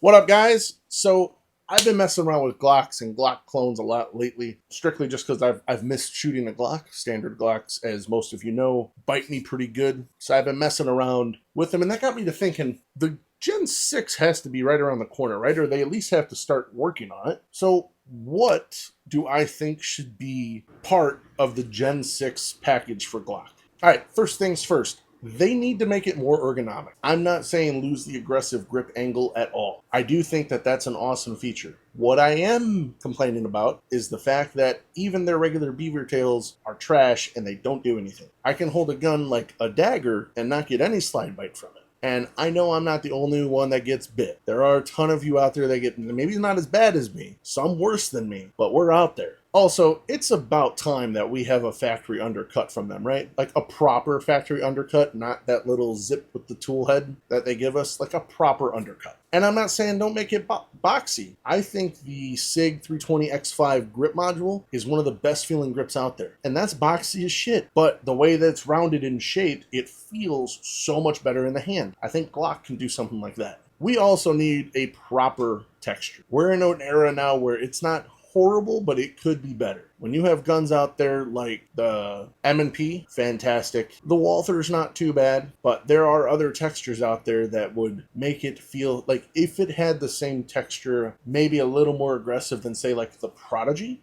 What up, guys? So I've been messing around with Glocks and Glock clones a lot lately, strictly just because I've missed shooting a Glock. Standard Glocks, as most of you know, bite me pretty good. So I've been messing around with them, and that got me to thinking, the Gen 6 has to be right around the corner, right? Or they at least have to start working on it. So what do I think should be part of the Gen 6 package for Glock? All right, first things first. They need to make it more ergonomic. I'm not saying lose the aggressive grip angle at all. I do think that that's an awesome feature. What I am complaining about is the fact that even their regular beaver tails are trash and they don't do anything. I can hold a gun like a dagger and not get any slide bite from it. And I know I'm not the only one that gets bit. There are a ton of you out there that get, maybe not as bad as me, some worse than me, but we're out there. Also, it's about time that we have a factory undercut from them, right? Like a proper factory undercut, not that little zip with the tool head that they give us, like a proper undercut. And I'm not saying don't make it boxy. I think the SIG 320X5 grip module is one of the best feeling grips out there. And that's boxy as shit. But the way that it's rounded and shaped, it feels so much better in the hand. I think Glock can do something like that. We also need a proper texture. We're in an era now where it's not horrible, but it could be better. When you have guns out there like the M&P, fantastic. The Walther's not too bad, but there are other textures out there that would make it feel like if it had the same texture, maybe a little more aggressive than say like the Prodigy.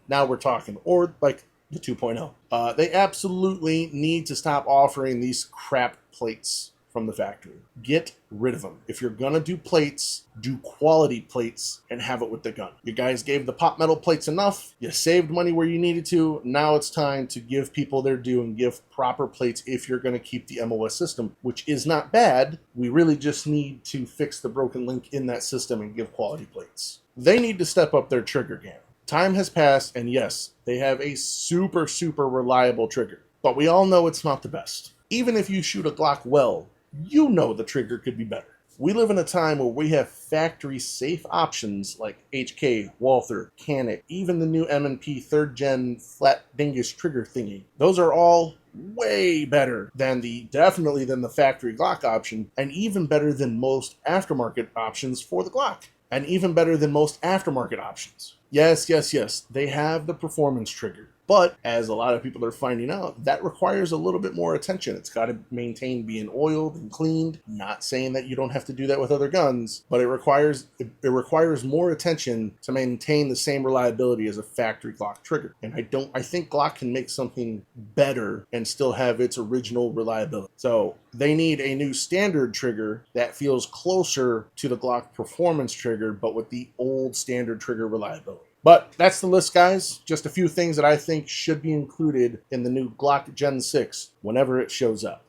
Now we're talking. Or like the 2.0. They absolutely need to stop offering these crap plates from the factory. Get rid of them. If you're gonna do plates, do quality plates and have it with the gun. You guys gave the pop metal plates enough. You saved money where you needed to. Now it's time to give people their due and give proper plates if you're gonna keep the MOS system, which is not bad. We really just need to fix the broken link in that system and give quality plates. They need to step up their trigger game. Time has passed, and yes, they have a super reliable trigger, but we all know it's not the best. Even if you shoot a Glock well, you know the trigger could be better. We live in a time where we have factory-safe options like HK, Walther, Canic, even the new M&P 3rd Gen flat dingus trigger thingy. Those are all way better than definitely than the factory Glock option, and even better than most aftermarket options for the Glock. And even better than most aftermarket options. Yes, they have the performance trigger. But, as a lot of people are finding out, that requires a little bit more attention. It's got to maintain being oiled and cleaned. Not saying that you don't have to do that with other guns, but it requires more attention to maintain the same reliability as a factory Glock trigger. And I think Glock can make something better and still have its original reliability. So, they need a new standard trigger that feels closer to the Glock performance trigger, but with the old standard trigger reliability. But that's the list, guys. Just a few things that I think should be included in the new Glock Gen 6 whenever it shows up.